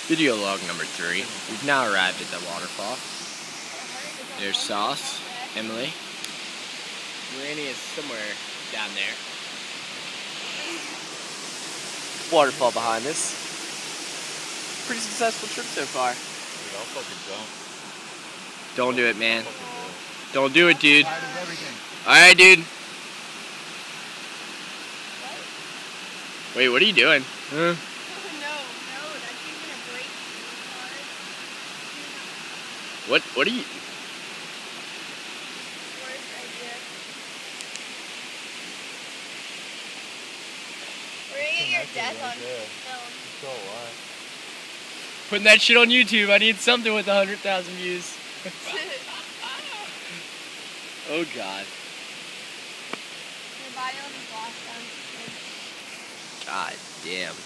Video log number 3. We've now arrived at the waterfall. There's Sauce, Emily. Granny is somewhere down there. Waterfall behind us. Pretty successful trip so far. Dude, I'll fucking jump. Don't do it, man. I'll fucking Don't do it, dude. Tired of everything. Alright, dude. Wait, what are you doing? Huh? No, that's even a break. What are you... Worst idea. We're gonna get your death on film. So what? Putting that shit on YouTube. I need something with 100,000 views. Oh God. Your body will be lost down. God damn.